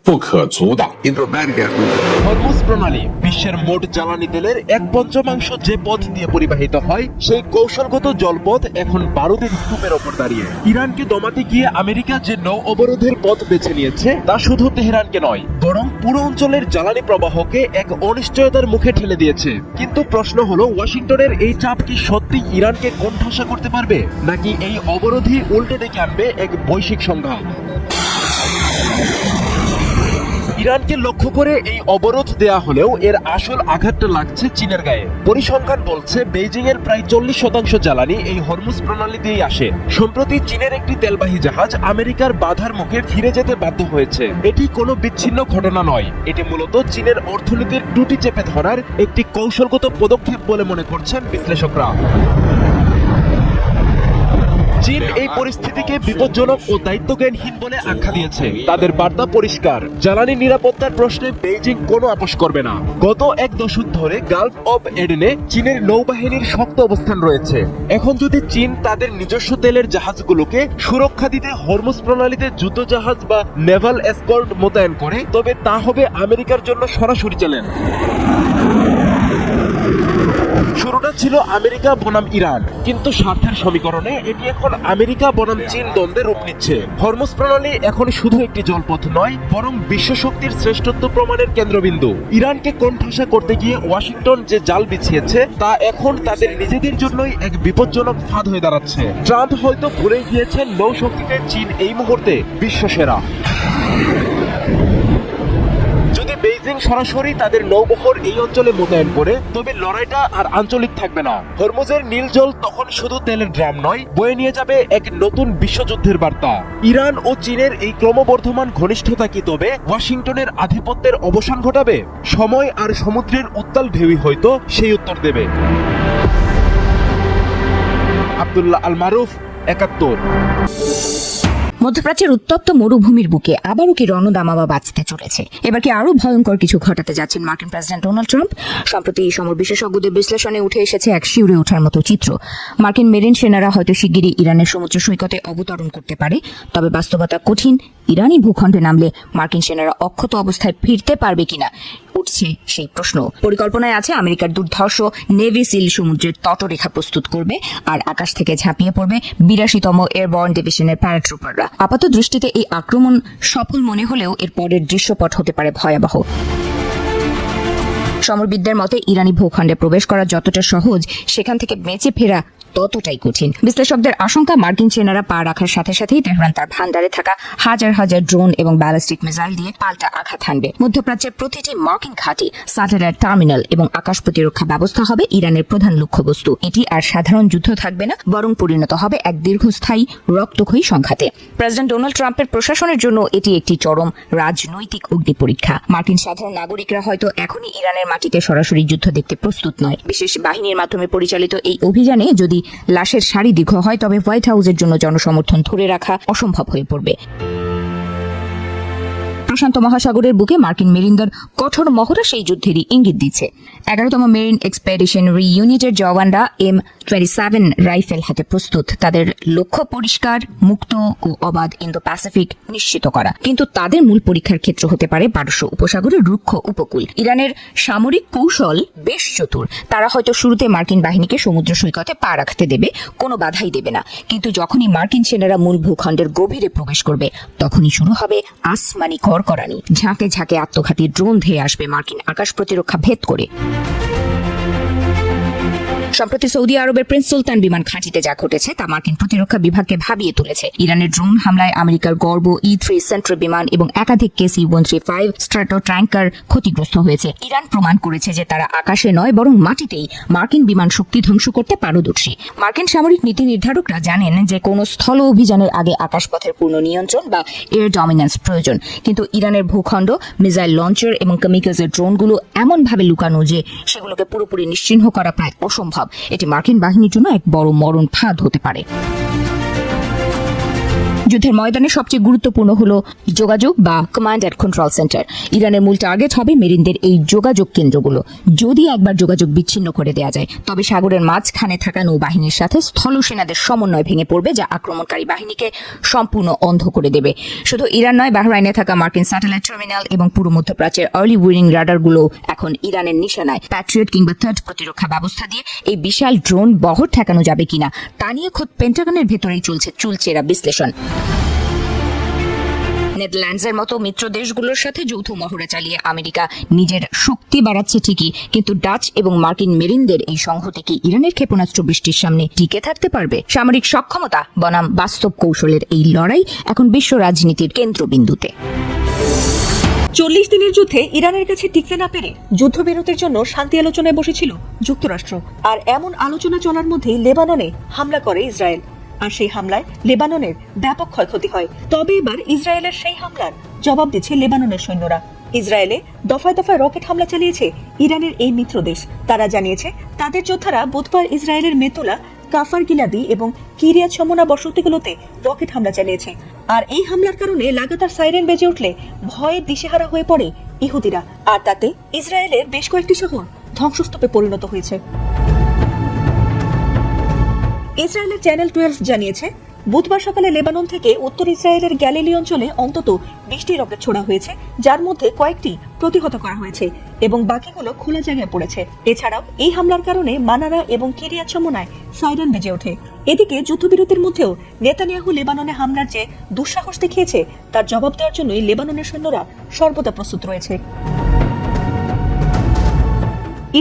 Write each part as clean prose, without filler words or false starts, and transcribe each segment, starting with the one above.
不可阻挡。 Hormuz প্রণালী বিশ্বের মোট জ্বালানি তেলের 1/5 যে পথ দিয়ে পরিবাহিত হয় সেই কৌশলগত জলপথ এখন বারুদের স্তূপের ওপর দাঁড়িয়ে। ইরানকে দমাতে গিয়ে আমেরিকা যে নৌ অবরোধের পথ বেছে নিয়েছে তা শুধু তেহরানকে নয় বরং পুরো অঞ্চলের জ্বালানি প্রবাহকে এক অনিশ্চয়তার মুখে ঠেলে দিয়েছে। কিন্তু প্রশ্ন হলো, ওয়াশিংটনের এই চাপ কি সত্যি ইরানকে কোণঠাসা করতে পারবে, নাকি এই অবরোধই উল্টে ডেকে আনবে এক বৈশ্বিক সংঘাত? ইরানকে লক্ষ্য করে এই অবরোধ দেয়া হলেও এর আসল আঘাতটা লাগছে চীনের গায়ে। পরিসংখ্যান বলছে বেইজিং এর প্রায় 40% জ্বালানি এই হরমুজ প্রণালী দিয়েই আসে। সম্প্রতি চীনের একটি তেলবাহী জাহাজ আমেরিকার বাধার মুখে ফিরে যেতে বাধ্য হয়েছে। এটি কোনো বিচ্ছিন্ন ঘটনা নয়, এটি মূলত চীনের অর্থনীতির টুটি চেপে ধরার একটি কৌশলগত পদক্ষেপ বলে মনে করছেন বিশ্লেষকরা। চীন এই পরিস্থিতিকে বিপজ্জনক ও দায়িত্বজ্ঞানহীন বলে আখ্যা দিয়েছে। তাদের বার্তা পরিষ্কার, জ্বালানি নিরাপত্তার প্রশ্নে বেইজিং কোনো আপোষ করবে না। গত 1 দশক ধরে গালফ অব এডেনে চীনের নৌবাহিনীর শক্ত অবস্থান রয়েছে। এখন যদি চীন তাদের নিজস্ব তেলের জাহাজগুলোকে সুরক্ষা দিতে হরমুজ প্রণালীতে যুদ্ধজাহাজ বা নেভাল এসকর্ট মোতায়েন করে, তবে তা হবে আমেরিকার জন্য সরাসরি চ্যালেঞ্জ। শুরুটা ছিল আমেরিকা বনাম ইরান, কিন্তু স্বার্থের সমীকরণে এটি এখন আমেরিকা বনাম চীন দ্বন্দ্বে রূপ নিচ্ছে। হরমুজ প্রণালী এখন শুধু একটি জলপথ নয়, বরং বিশ্বশক্তির শ্রেষ্ঠত্ব প্রমাণের কেন্দ্রবিন্দু। ইরানকে কোণঠাসা করতে গিয়ে ওয়াশিংটন যে জাল বিছিয়েছে তা এখন তাদের নিজেদের জন্যই এক বিপজ্জনক ফাঁদ হয়ে দাঁড়াচ্ছে। ট্রাম্প হয়তো ভুলে গিয়েছেন নৌশক্তিতে চীন এই মুহূর্তে বিশ্বসেরা। বেইজিং সরাসরি তাদের নৌবহর এই অঞ্চলে মোতায়েন করে, তবে লড়াইটা আর আঞ্চলিক থাকবে না। হরমুজের নীল জল তখন শুধু তেলের ড্রাম নয়, বয়ে নিয়ে যাবে এক নতুন বিশ্বযুদ্ধের বার্তা। ইরান ও চীনের এই ক্রমবর্ধমান ঘনিষ্ঠতা কি তবে ওয়াশিংটনের আধিপত্যের অবসান ঘটাবে? সময় আর সমুদ্রের উত্তাল ঢেউই হয়তো সেই উত্তর দেবে। আব্দুল্লাহ আল মারুফ, ৭১। মধ্যপ্রাচ্যের উত্তপ্ত মরুভূমির বুকে আবারও কি রণদামাবা বাঁচতে চলেছে? এবার কি আরো ভয়ঙ্কর কিছু ঘটাতে যাচ্ছেন মার্কিন প্রেসিডেন্ট ডোনাল্ড ট্রাম্প? সম্প্রতি এই সমর বিশেষজ্ঞদের বিশ্লেষণে উঠে এসেছে এক শিউরে ওঠার মতো চিত্র। মার্কিন মেরিন সেনারা হয়তো শিগগিরই ইরানের সমুদ্র সৈকতে অবতরণ করতে পারে, তবে বাস্তবতা কঠিন। ইরানি ভূখণ্ডে নামলে মার্কিন সেনারা অক্ষত অবস্থায় ফিরতে পারবে কিনা উঠছে সেই প্রশ্ন। পরিকল্পনায় আছে আমেরিকার দুর্ধর্ষ নেভি সিল সমুদ্রের তটরেখা প্রস্তুত করবে আর আকাশ থেকে ঝাঁপিয়ে পড়বে ৮২তম এয়ারবর্ন ডিভিশনের প্যারাট্রুপাররা। আপাত দৃষ্টিতে এই আক্রমণ সফল মনে হলেও এর পরের দৃশ্যপট হতে পারে ভয়াবহ। সমরবিদদের মতে ইরানি ভূখণ্ডে প্রবেশ করা যতটা সহজ, সেখান থেকে বেঁচে ফেরা ততটাই কঠিন। বিশ্লেষকদের আশঙ্কা, মার্কিন সেনারা পা রাখার সাথে সাথেই তেহরান তার ভান্ডারে থাকা হাজার হাজার ড্রোন এবং ব্যালিস্টিক মিসাইল দিয়ে পাল্টা আঘাত হানবে। মধ্যপ্রাচ্যের প্রতিটি মার্কিন ঘাঁটি, স্যাটেলাইট টার্মিনাল এবং আকাশ প্রতিরক্ষা ব্যবস্থা হবে ইরানের প্রধান লক্ষ্যবস্তু। এটি আর সাধারণ যুদ্ধ থাকবে না, বরং পরিণত হবে এক দীর্ঘস্থায়ী রক্তক্ষয়ী সংঘাতে। প্রেসিডেন্ট ডোনাল্ড ট্রাম্পের প্রশাসনের জন্য এটি একটি চরম রাজনৈতিক অগ্নি পরীক্ষা। মার্কিন সাধারণ নাগরিকরা হয়তো এখনই ইরানের মাটিতে সরাসরি যুদ্ধ দেখতে প্রস্তুত নয়। বিশেষ বাহিনীর মাধ্যমে পরিচালিত এই অভিযানে যদি লাশের সারি দীর্ঘ হয়, তবে হোয়াইট হাউসের জন্য জনসমর্থন ধরে রাখা অসম্ভব হয়ে পড়বে। প্রশান্ত মহাসাগরের বুকে মার্কিন মেরিনদের কঠোর মহড়া সেই যুদ্ধেরই ইঙ্গিত দিচ্ছে। ১১তম মেরিন এক্সপেডিশনারি ইউনিটের জওয়ানরা M27 রাইফেল হাতে প্রস্তুত। তাদের লক্ষ্য পরিষ্কার, মুক্ত ও অবাধ ইন্দো প্যাসিফিক নিশ্চিত করা। কিন্তু তাদের মূল পরীক্ষার ক্ষেত্র হতে পারে পারস্য উপসাগরের রুক্ষ উপকূল। ইরানের সামরিক কৌশল বেশ চতুর। তারা হয়তো শুরুতে মার্কিন বাহিনীকে সমুদ্র সৈকতে পা রাখতে দেবে, কোনো বাধাই দেবে না। কিন্তু যখনই মার্কিন সেনারা মূল ভূখণ্ডের গভীরে প্রবেশ করবে, তখনই শুরু হবে আসমানি করানি। ঝাঁকে ঝাঁকে আত্মঘাতী ড্রোন ধেয়ে আসবে মার্কিন আকাশ প্রতিরক্ষা ভেদ করে। সম্প্রতি সৌদি আরবের প্রিন্স সুলতান বিমান ঘাঁটিতে যা ঘটেছে তা মার্কিন প্রতিরক্ষা বিভাগকে ভাবিয়ে তুলেছে। ইরানের ড্রোন হামলায় আমেরিকার গর্ব E-3 সেন্ট্রি বিমান এবং একাধিক KC-135 স্ট্র্যাটো ট্যাঙ্কার ক্ষতিগ্রস্ত হয়েছে। ইরান প্রমাণ করেছে যে তারা আকাশে নয়, বরং মাটিতেই মার্কিন বিমান শক্তি ধ্বংস করতে পারদর্শী। মার্কিন সামরিক নীতি নির্ধারকরা জানেন যে কোনো স্থল অভিযানের আগে আকাশপথের পূর্ণ নিয়ন্ত্রণ বা এয়ার ডমিনেন্স প্রয়োজন। কিন্তু ইরানের ভূখণ্ড, মিসাইল লঞ্চার এবং কামিকাজের ড্রোনগুলো এমনভাবে লুকানো যে সেগুলোকে পুরোপুরি নিশ্চিহ্ন করা প্রায় অসম্ভব। এটি মার্কিন বাহিনীর জন্য এক বড় মরণ ফাঁদ হতে পারে। যুদ্ধের ময়দানে সবচেয়ে গুরুত্বপূর্ণ হলো যোগাযোগ বা কমান্ড অ্যান্ড কন্ট্রোল সেন্টার। ইরানের মূল টার্গেট হবে মেরিনদের এই যোগাযোগ কেন্দ্রগুলো। যদি একবার যোগাযোগ বিচ্ছিন্ন করে দেওয়া যায়, তবে সাগরের মাঝখানে থাকা নৌবাহিনীর সাথে স্থলসেনাদের সমন্বয় ভেঙে পড়বে, যা আক্রমণকারী বাহিনীকে সম্পূর্ণ অন্ধ করে দেবে। শুধু ইরান নয়, বাহরাইনে থাকা মার্কিন স্যাটেলাইট টার্মিনাল এবং পুরো মধ্যপ্রাচ্যের আর্লি ওয়ার্নিং রাডারগুলো এখন ইরানের নিশানায়। প্যাট্রিয়ট কিংবা থার্ড প্রতিরক্ষা ব্যবস্থা দিয়ে এই বিশাল ড্রোন বহর ঠেকানো যাবে কিনা তা নিয়ে খোদ পেন্টাগনের ভেতরেই চলছে চুলচেরা বিশ্লেষণ। নেদারল্যান্ডসের মতো মিত্র দেশগুলোর সাথে যৌথ মহড়া চালিয়ে আমেরিকা নিজের শক্তি বাড়াচ্ছে ঠিকই, কিন্তু ডাচ এবং মার্কিন মেরিনদের এই সংহতি কি ইরানের ক্ষেপণাস্ত্র বৃষ্টির সামনে টিকে থাকতে পারবে? সামরিক সক্ষমতা বনাম বাস্তব কৌশলের এই লড়াই এখন বিশ্ব রাজনীতির কেন্দ্রবিন্দুতে। 40 দিনের যুদ্ধে ইরানের কাছে টিকতে না পেরে যুদ্ধবিরতির জন্য শান্তি আলোচনায় বসেছিল যুক্তরাষ্ট্র। আর এমন আলোচনা চলার মধ্যেই লেবাননে হামলা করে ইসরায়েল। আর সেই হামলায় লেবাননের ব্যাপক ক্ষয়ক্ষতি হয়। তবে এবার ইসরায়েলের সেই হামলার জবাব দিচ্ছে লেবাননের সৈন্যরা। ইসরায়েলে দফায় দফায় রকেট হামলা চালিয়েছে ইরানের এই মিত্র দেশ। তারা জানিয়েছে তাদের যোদ্ধারা বুধবার ইসরায়েলের মেতুলা, কাফার গিলাদি এবং কিরিয়াত শমনা বসতিগুলোতে রকেট হামলা চালিয়েছে। আর এই হামলার কারণে লাগাতার সাইরেন বেজে উঠলে ভয়ে দিশেহারা হয়ে পড়ে ইহুদিরা। আর তাতে ইসরায়েলের বেশ কয়েকটি শহর ধ্বংসস্তূপে পরিণত হয়েছে। ইসরায়েলের চ্যানেল 12 জানিয়েছে বুধবার সকালে লেবানন থেকে উত্তর ইসরায়েলের গ্যালিলি অঞ্চলে অন্তত 20টি রকেট ছোড়া হয়েছে, যার মধ্যে কয়েকটি প্রতিহত করা হয়েছে এবং বাকিগুলো খোলা জায়গায় পড়েছে। এছাড়াও এই হামলার কারণে মানারা এবং কিরিয়াত শমনায় সাইরেন বেজে ওঠে। এদিকে যুদ্ধবিরতির মধ্যেও নেতানিয়াহু লেবাননে হামলার যে দুঃসাহস দেখিয়েছে, তার জবাব দেওয়ার জন্যই লেবাননের সৈন্যরা সর্বদা প্রস্তুত রয়েছে।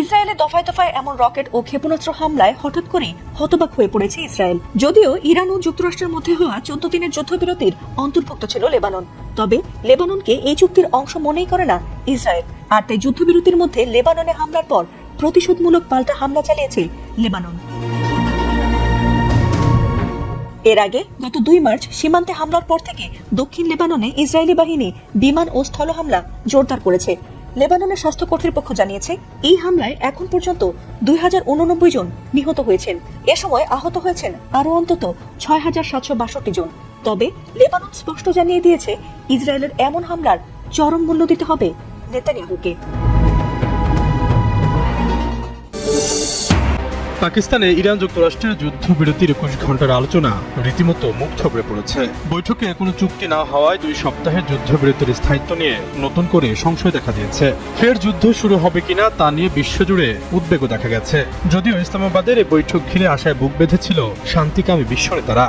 ইসরায়েলে দফায় দফায় এমন রকেট ও ক্ষেপণাস্ত্র হামলায় হঠাৎ করে হতবাক হয়ে পড়েছে ইসরায়েল। যদিও ইরান ও যুক্তরাষ্ট্রের মধ্যে হওয়া 14 দিনের যুদ্ধবিরতির অন্তর্ভুক্ত ছিল লেবানন, তবে লেবাননকে এই চুক্তির অংশ মনেই করে না ইসরায়েল। আর তাই যুদ্ধবিরতির মধ্যে লেবাননে হামলার পর প্রতিশোধমূলক পাল্টা হামলা চালিয়েছে লেবানন। এর আগে গত 2 মার্চ সীমান্তে হামলার পর থেকে দক্ষিণ লেবাননে ইসরায়েলি বাহিনী বিমান ও স্থল হামলা জোরদার করেছে। লেবাননের স্বাস্থ্য কর্তৃপক্ষ জানিয়েছে এই হামলায় এখন পর্যন্ত 2089 জন নিহত হয়েছেন। এ সময় আহত হয়েছেন আরও অন্তত 6762 জন। তবে লেবানন স্পষ্ট জানিয়ে দিয়েছে ইসরায়েলের এমন হামলার চরম মূল্য দিতে হবে নেতানিয়াহুকে। পাকিস্তানে ইরান যুক্তরাষ্ট্রের যুদ্ধবিরতির 21 ঘন্টার আলোচনা রীতিমতো মুখ থবড়ে পড়েছে। বৈঠকে কোনো চুক্তি না হওয়ায় 2 সপ্তাহের যুদ্ধবিরতির স্থায়িত্ব নিয়ে নতুন করে সংশয় দেখা দিয়েছে। ফের যুদ্ধ শুরু হবে কিনা তা নিয়ে বিশ্বজুড়ে উদ্বেগও দেখা গেছে। যদিও ইসলামাবাদের এই বৈঠক ঘিরে আশায় বুক বেঁধেছিল শান্তিকামী বিশ্ব নেতারা।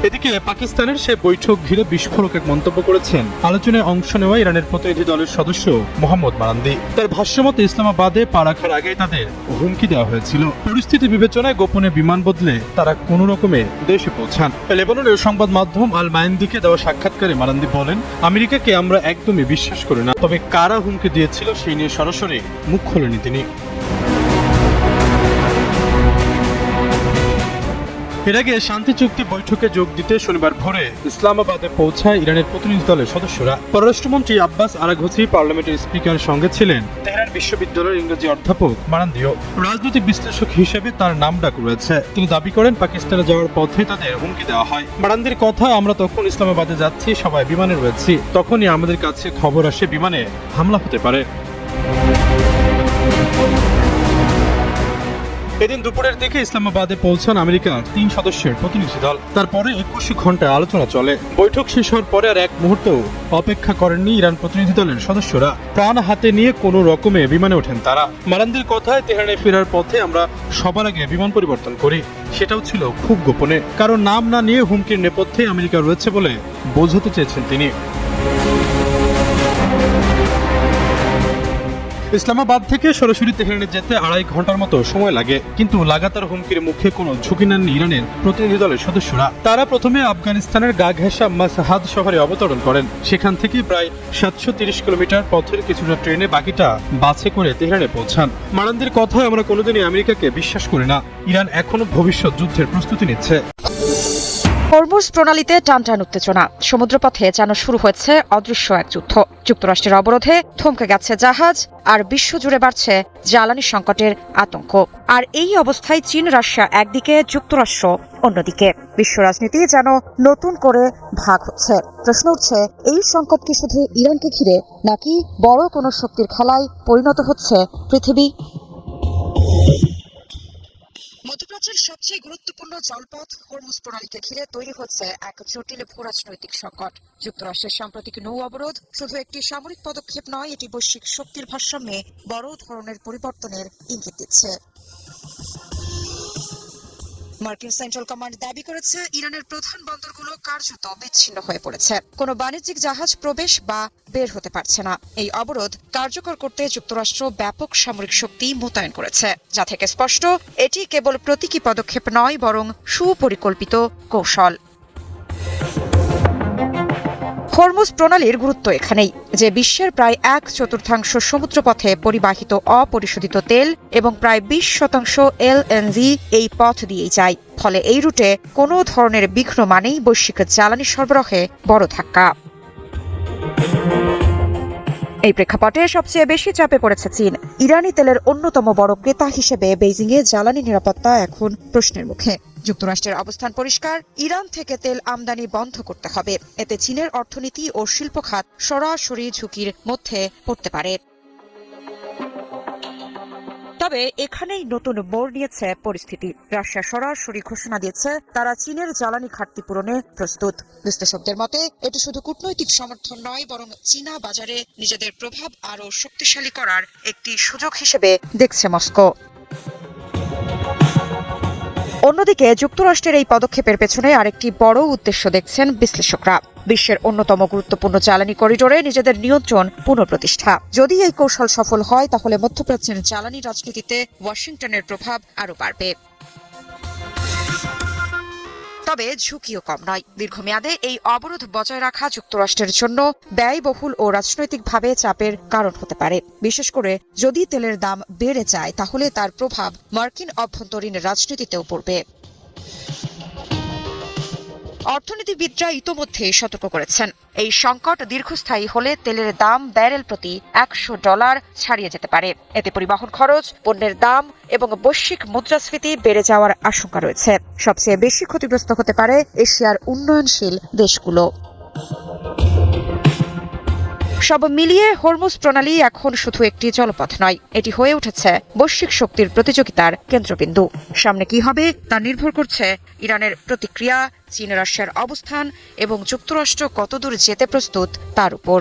এদিকে পাকিস্তানের সে বৈঠক ঘিরে বিস্ফোরক এক মন্তব্য করেছেন আলোচনায় অংশ নেওয়া ইরানের প্রতিনিধি দলের সদস্য মোহাম্মদ মারান্দি। তার ভাষ্যমতে ইসলামাবাদে পা রাখার আগেই তাদের হুমকি দেওয়া হয়েছিল। পরিস্থিতি বিবেচনায় গোপনে বিমান বদলে তারা কোনো রকমে দেশে পৌঁছান। লেবাননের সংবাদ মাধ্যম আল মাইন্দিকে দেওয়া সাক্ষাৎকারে মারান্দি বলেন, আমেরিকাকে আমরা একদমই বিশ্বাস করি না, তবে কারা হুমকি দিয়েছিল সেই নিয়ে সরাসরি মুখ খোলেনি তিনি। এর আগে শান্তি চুক্তি বৈঠকে যোগ দিতে শনিবার ভোরে ইসলামাবাদে পৌঁছায় ইরানের প্রতিনিধি দলের সদস্যরা। পররাষ্ট্রমন্ত্রী আব্বাস আরাঘচি, পার্লামেন্টের স্পিকার সঙ্গে ছিলেন তেহরান বিশ্ববিদ্যালয়ের ইংরেজি অধ্যাপক মারান্দিও। রাজনৈতিক বিশ্লেষক হিসেবে তার নাম ডাক রয়েছে। তিনি দাবি করেন পাকিস্তানে যাওয়ার পথে তাদের হুমকি দেওয়া হয়। মারান্দির কথা, আমরা তখন ইসলামাবাদে যাচ্ছি, সবাই বিমানে রয়েছি, তখনই আমাদের কাছে খবর আসে বিমানে হামলা হতে পারে। এদিন দুপুরের দিকে ইসলামাবাদে পৌঁছান আমেরিকার 3 সদস্যের প্রতিনিধি দল। তারপরে 21 ঘন্টায় আলোচনা চলে। বৈঠক শেষ হওয়ার পরে আর এক মুহূর্ত অপেক্ষা করেননি ইরান প্রতিনিধি দলের সদস্যরা। প্রাণ হাতে নিয়ে কোনো রকমে বিমানে ওঠেন তারা। মারান্দির কথায়, তেহরানে ফেরার পথে আমরা সবার আগে বিমান পরিবর্তন করি। সেটাও ছিল খুব গোপনে, কারণ নাম না নিয়ে হুমকির নেপথ্যে আমেরিকা রয়েছে বলে বোঝাতে চেয়েছেন তিনি। ইসলামাবাদ থেকে সরাসরি তেহরানে যেতে 2.5 ঘন্টার মতো সময় লাগে, কিন্তু লাগাতার হুমকির মুখে কোনো ঝুঁকি নেননি ইরানের প্রতিনিধি দলের সদস্যরা। তারা প্রথমে আফগানিস্তানের গা ঘেঁষা মাসহাদ শহরে অবতরণ করেন। সেখান থেকে প্রায় 730 কিলোমিটার পথের কিছুটা ট্রেনে, বাকিটা বাসে করে তেহরানে পৌঁছান। মারান্দির কথায়, আমরা কোনোদিনই আমেরিকাকে বিশ্বাস করি না। ইরান এখনো ভবিষ্যৎ যুদ্ধের প্রস্তুতি নিচ্ছে। হরমুজ প্রণালীতে টানটান উত্তেজনা, সমুদ্রপথে যেন শুরু হয়েছে অদৃশ্য এক যুদ্ধ। যুক্তরাষ্ট্রের অবরোধে থমকে গেছে জাহাজ, আর বিশ্বজুড়ে বাড়ছে জ্বালানি সংকটের আতঙ্ক। আর এই অবস্থায় চীন রাশিয়া একদিকে, যুক্তরাষ্ট্র অন্যদিকে। বিশ্ব রাজনীতি যেন নতুন করে ভাগ হচ্ছে। প্রশ্ন উঠছে, এই সংকট কি শুধু ইরানকে ঘিরে, নাকি বড় কোনো শক্তির খেলায় পরিণত হচ্ছে পৃথিবী? মধ্যপ্রাচ্যের সবচেয়ে গুরুত্বপূর্ণ জলপথ হরমুজ প্রণালীকে ঘিরে তৈরি হচ্ছে এক জটিল ভূরাজনৈতিক সংকট। যুক্তরাষ্ট্রের সাম্প্রতিক নৌ অবরোধ শুধু একটি সামরিক পদক্ষেপ নয়, এটি বৈশ্বিক শক্তির ভারসাম্যে বড় ধরনের পরিবর্তনের ইঙ্গিত দিচ্ছে। মার্কিন সেন্ট্রাল কমান্ড দাবি করেছে, ইরানের প্রধান বন্দরগুলো কার্যত বিচ্ছিন্ন হয়ে পড়েছে। কোনো বাণিজ্যিক জাহাজ প্রবেশ বা বের হতে পারছে না। এই অবরোধ কার্যকর করতে যুক্তরাষ্ট্র ব্যাপক সামরিক শক্তি মোতায়েন করেছে, যা থেকে স্পষ্ট এটি কেবল প্রতীকী পদক্ষেপ নয়, বরং সুপরিকল্পিত কৌশল। হরমুজ প্রণালীর গুরুত্ব এখানেই যে বিশ্বের প্রায় 1/4 সমুদ্রপথে পরিবাহিত অপরিশোধিত তেল এবং প্রায় 20% এলএনজি এই পথ দিয়েই যায়। ফলে এই রুটে কোনো ধরনের বিঘ্ন মানেই বৈশ্বিক জ্বালানি সরবরাহে বড় ধাক্কা। এই প্রেক্ষাপটে সবচেয়ে বেশি চাপে পড়েছে চীন। ইরানি তেলের অন্যতম বড় ক্রেতা হিসেবে বেইজিংয়ে জ্বালানি নিরাপত্তা এখন প্রশ্নের মুখে। যুক্তরাষ্ট্রের অবস্থান পরিষ্কার, ইরান থেকে তেল আমদানি বন্ধ করতে হবে। এতে চীনের অর্থনীতি ও শিল্প খাত সরাসরি ঝুঁকির মধ্যে পড়তে পারে। তবে এখানেই নতুন মোড় নিয়েছে পরিস্থিতি। রাশিয়া সরাসরি ঘোষণা দিয়েছে তারা চীনের জ্বালানি ঘাটতি পূরণে প্রস্তুত। বিশ্লেষকদের মতে এটি শুধু কূটনৈতিক সমর্থন নয়, বরং চীনা বাজারে নিজেদের প্রভাব আরও শক্তিশালী করার একটি সুযোগ হিসেবে দেখছে মস্কো। অন্যদিকে যুক্তরাষ্ট্রের এই পদক্ষেপের পেছনে আরেকটি বড় উদ্দেশ্য দেখছেন বিশ্লেষকরা। বিশ্বের অন্যতম গুরুত্বপূর্ণ জ্বালানি করিডোরে নিজেদের নিয়ন্ত্রণ পুনঃপ্রতিষ্ঠা। যদি এই কৌশল সফল হয়, তাহলে মধ্যপ্রাচ্যের জ্বালানি রাজনীতিতে ওয়াশিংটনের প্রভাব আরও বাড়বে। তবে ঝুঁকিও কম নয়। দীর্ঘমেয়াদে এই অবরোধ বজায় রাখা যুক্তরাষ্ট্রের জন্য ব্যয়বহুল ও রাজনৈতিকভাবে চাপের কারণ হতে পারে। বিশেষ করে যদি তেলের দাম বেড়ে যায়, তাহলে তার প্রভাব মার্কিন অভ্যন্তরীণ রাজনীতিতেও পড়বে। অর্থনীতিবিদরা ইতোমধ্যে সতর্ক করেছেন, এই সংকট দীর্ঘস্থায়ী হলে তেলের দাম ব্যারেল প্রতি $100 ছাড়িয়ে যেতে পারে। এতে পরিবহন খরচ, পণ্যের দাম এবং বৈশ্বিক মুদ্রাস্ফীতি বেড়ে যাওয়ার আশঙ্কা রয়েছে। সবচেয়ে বেশি ক্ষতিগ্রস্ত হতে পারে এশিয়ার উন্নয়নশীল দেশগুলো। সব মিলিয়ে হরমুজ প্রণালী এখন শুধু একটি জলপথ নয়, এটি হয়ে উঠেছে বৈশ্বিক শক্তির প্রতিযোগিতার কেন্দ্রবিন্দু। সামনে কি হবে তা নির্ভর করছে ইরানের প্রতিক্রিয়া, চীন রাশিয়ার অবস্থান এবং যুক্তরাষ্ট্র কতদূর যেতে প্রস্তুত তার উপর।